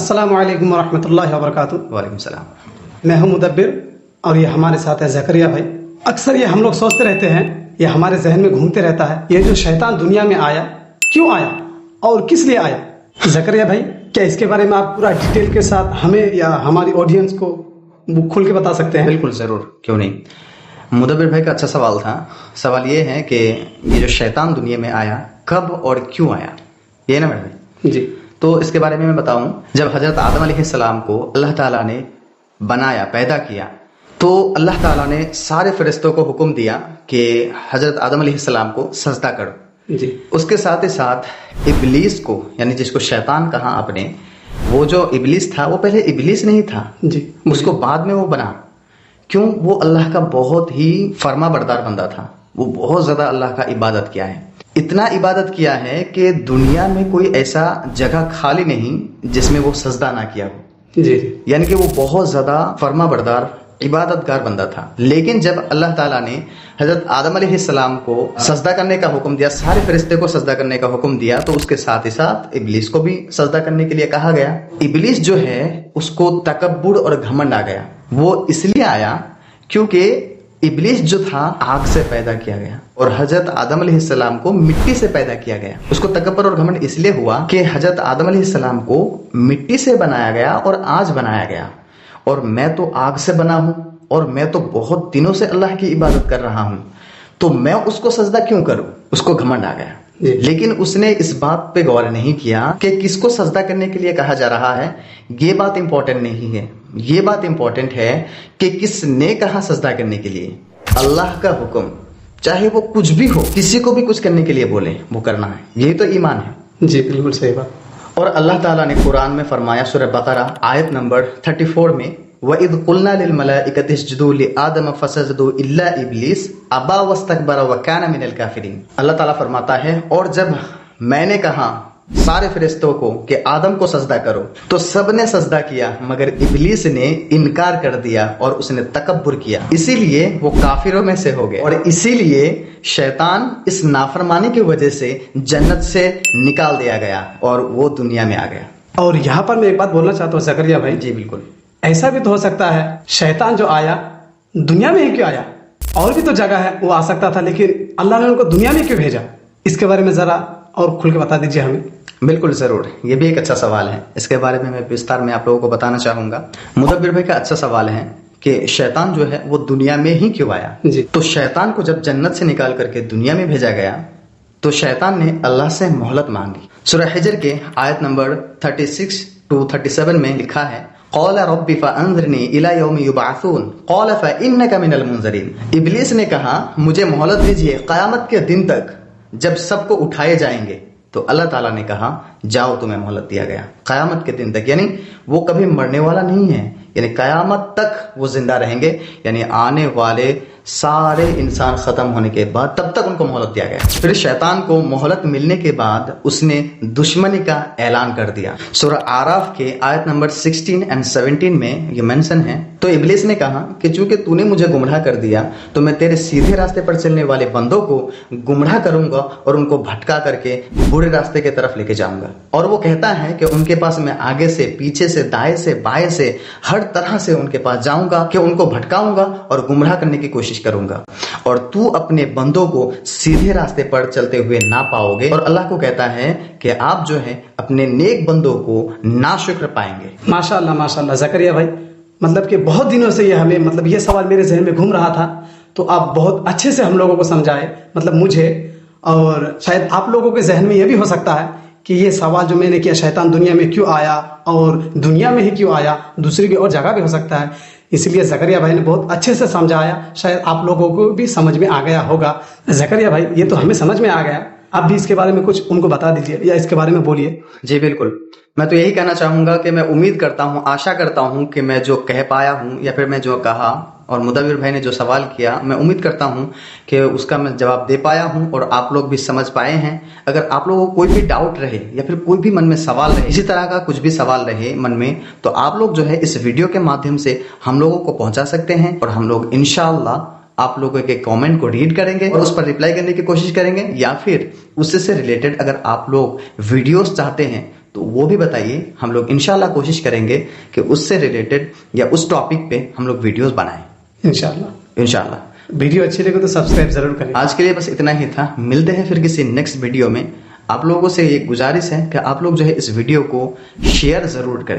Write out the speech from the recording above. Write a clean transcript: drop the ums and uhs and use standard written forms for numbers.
السلام علیکم ورحمۃ اللہ وبرکاتہ۔ وعلیکم السلام۔ میں ہوں مدبر اور یہ ہمارے ساتھ ہے زکریا بھائی۔ اکثر یہ ہم لوگ سوچتے رہتے ہیں، یہ ہمارے ذہن میں گھومتے رہتا ہے، یہ جو شیطان دنیا میں آیا کیوں آیا اور کس لیے آیا؟ زکریا بھائی کیا اس کے بارے میں آپ پورا ڈیٹیل کے ساتھ ہمیں یا ہماری آڈینس کو کھول کے بتا سکتے ہیں؟ بالکل ضرور، کیوں نہیں۔ مدبر بھائی کا اچھا سوال تھا۔ سوال یہ ہے کہ یہ جو شیطان دنیا میں آیا کب اور کیوں آیا، یہ نا میرے بھائی؟ جی، تو اس کے بارے میں بتاؤں۔ جب حضرت آدم علیہ السلام کو اللہ تعالیٰ نے بنایا، پیدا کیا، تو اللہ تعالیٰ نے سارے فرشتوں کو حکم دیا کہ حضرت آدم علیہ السلام کو سجدہ کرو۔ جی، اس کے ساتھ ہی ساتھ ابلیس کو، یعنی جس کو شیطان کہا آپ نے، وہ جو ابلیس تھا وہ پہلے ابلیس نہیں تھا، جی، اس کو بعد میں وہ بنا۔ کیوں؟ وہ اللہ کا بہت ہی فرما بردار بندہ تھا، وہ بہت زیادہ اللہ کا عبادت کیا ہے، اتنا عبادت کیا ہے کہ دنیا میں کوئی ایسا جگہ خالی نہیں جس میں وہ سجدہ نہ کیا ہو، جی، یعنی کہ وہ بہت زیادہ فرما بردار عبادت گار بندہ تھا۔ لیکن جب اللہ تعالیٰ نے حضرت آدم علیہ السلام کو سجدہ کرنے کا حکم دیا، سارے فرشتے کو سجدہ کرنے کا حکم دیا، تو اس کے ساتھ ہی ساتھ ابلیس کو بھی سجدہ کرنے کے لیے کہا گیا۔ ابلیس جو ہے اس کو تکبر اور گھمنڈ آ گیا۔ وہ اس لیے آیا کیونکہ ابلیس جو تھا آگ سے پیدا کیا گیا اور حضرت آدم علیہ السلام کو مٹی سے پیدا کیا گیا۔ اس کو تکبر اور گھمنڈ اس لیے ہوا کہ حضرت آدم علیہ السلام کو مٹی سے بنایا گیا اور آج بنایا گیا، اور میں تو آگ سے بنا ہوں اور میں تو بہت دنوں سے اللہ کی عبادت کر رہا ہوں، تو میں اس کو سجدہ کیوں کروں؟ اس کو گھمنڈ آ گیا۔ لیکن اس نے اس بات پہ غور نہیں کیا کہ کس کو سجدہ کرنے کے لیے کہا جا رہا ہے۔ یہ بات امپورٹنٹ نہیں ہے، یہ بات امپورٹنٹ ہے کہ کس نے کہا سجدہ کرنے کے لیے۔ اللہ کا حکم، چاہے وہ کچھ بھی ہو، کسی کو بھی کچھ کرنے کے لیے بولے، وہ کرنا ہے، یہی تو ایمان ہے۔ جی، بالکل صحیح بات۔ اور اللہ تعالیٰ نے قرآن میں فرمایا، سورہ بقرہ آیت نمبر 34 میں، وَإِذْ قُلْنَا لِلْمَلَائِكَةِ اسْجُدُوا لِآدَمَ فَسَجَدُوا إِلَّا إِبْلِيسَ أَبَىٰ وَاسْتَكْبَرَ وَكَانَ مِنَ الْكَافِرِينَ۔ اللہ تعالیٰ فرماتا ہے، اور جب میں نے کہا سارے فرشتوں کو کہ آدم کو سجدہ کرو، تو سب نے سجدہ کیا مگر ابلیس نے انکار کر دیا اور اس نے تکبر کیا، اسی لیے وہ کافروں میں سے ہو گئے، اور اسی لیے شیطان اس نافرمانی کی وجہ سے جنت سے نکال دیا گیا اور وہ دنیا میں آ گیا۔ اور یہاں پر میں ایک بات بولنا چاہتا ہوں زکریا بھائی۔ جی بالکل۔ ایسا بھی تو ہو سکتا ہے شیطان جو آیا دنیا میں ہی کیوں آیا؟ اور بھی تو جگہ ہے وہ آ سکتا تھا، لیکن اللہ نے ان کو دنیا میں کیوں بھیجا؟ اس کے بارے میں ذرا اور کھل کے بتا دیجیے ہمیں۔ بالکل ضرور، یہ بھی ایک اچھا سوال ہے، اس کے بارے میں وستار میں آپ لوگوں کو بتانا چاہوں گا۔ مدبر بھائی کا اچھا سوال ہے کہ شیطان جو ہے وہ دنیا میں ہی کیوں آیا؟ جی، تو شیطان کو جب جنت سے نکال کر کے دنیا میں بھیجا گیا تو شیطان نے اللہ سے مہلت مانگی۔ سورہ حجر کے آیت نمبر 36 to 37 میں لکھا ہے، قال رب فانظرنی الی یوم یبعثون قال فانک من المنظرین۔ ابلیس نے کہا مجھے مہلت دیجیے قیامت کے دن تک جب سب کو اٹھائے جائیں گے، تو اللہ تعالیٰ نے کہا جاؤ تمہیں مہلت دیا گیا قیامت کے دن تک، یعنی وہ کبھی مرنے والا نہیں ہے، یعنی قیامت تک وہ زندہ رہیں گے، یعنی آنے والے سارے انسان ختم ہونے کے بعد تب تک ان کو مہلت دیا گیا۔ پھر شیطان کو مہلت ملنے کے بعد اس نے دشمنی کا اعلان کر دیا۔ سورہ اعراف کے آیت نمبر 16 and 17 میں یہ مینشن ہے، تو ابلیس نے کہا کہ چونکہ تو نے مجھے گمراہ کر دیا تو میں تیرے سیدھے راستے پر چلنے والے بندوں کو گمراہ کروں گا اور ان کو بھٹکا کر کے برے راستے کی طرف لے کے جاؤں گا۔ اور وہ کہتا ہے کہ ان کے پاس میں آگے سے، پیچھے سے، دائیں سے، بائیں سے، ہر طرح سے ان کے پاس جاؤں گا کہ ان کو بھٹکاؤں گا اور گمراہ کرنے کی کوشش کروں گا، اور تو اپنے بندوں کو سیدھے راستے پر چلتے ہوئے نہ پاؤ گے۔ اور اللہ کو کہتا ہے کہ آپ جو ہے اپنے نیک بندوں کو ناشکر پائیں گے۔ ماشاءاللہ ماشاءاللہ زکریا بھائی، مطلب کہ بہت دنوں سے یہ سوال میرے ذہن میں گھوم رہا تھا، تو آپ بہت اچھے سے ہم لوگوں کو سمجھائے، مطلب مجھے، اور شاید آپ لوگوں کے ذہن میں یہ بھی ہو سکتا ہے کہ یہ سوال جو میں نے کیا شیطان دنیا میں کیوں آیا اور دنیا میں ہی کیوں آیا، دوسری بھی اور جگہ بھی ہو سکتا ہے، اس لیے زکریا بھائی نے بہت اچھے سے سمجھایا، شاید آپ لوگوں کو بھی سمجھ میں آ گیا ہوگا۔ زکریا بھائی یہ تو ہمیں سمجھ میں آ گیا، آپ بھی اس کے بارے میں کچھ ان کو بتا دیجیے یا اس کے بارے میں بولیے۔ جی بالکل، میں تو یہی کہنا چاہوں گا کہ میں امید کرتا ہوں، آشا کرتا ہوں کہ میں جو کہہ پایا ہوں یا پھر میں جو کہا اور مدبر بھائی نے جو سوال کیا، میں امید کرتا ہوں کہ اس کا میں جواب دے پایا ہوں اور آپ لوگ بھی سمجھ پائے ہیں۔ اگر آپ لوگوں کو کوئی بھی ڈاؤٹ رہے یا پھر کوئی بھی من میں سوال رہے، اسی طرح کا کچھ بھی سوال رہے من میں، تو آپ لوگ جو ہے اس ویڈیو کے مادھیم سے ہم لوگوں کو پہنچا سکتے ہیں، اور ہم لوگ انشاءاللہ آپ لوگوں کے کامنٹ کو ریڈ کریں گے اور اس پر ریپلائی کرنے کی کوشش کریں گے، یا پھر اس سے ریلیٹڈ اگر آپ لوگ ویڈیوز چاہتے ہیں تو وہ بھی بتائیے. ہم لوگ انشاءاللہ کوشش کریں گے کہ اس سے ریلیٹڈ یا اس ٹاپک پہ ہم لوگ ویڈیوز بنائیں انشاءاللہ. ویڈیو اچھی لگے تو سبسکرائب ضرور کریں. آج کے لیے بس اتنا ہی تھا. ملتے ہیں پھر کسی نیکسٹ ویڈیو میں. آپ لوگوں سے ایک گزارش ہے کہ آپ لوگ جو ہے اس ویڈیو کو شیئر ضرور کریں.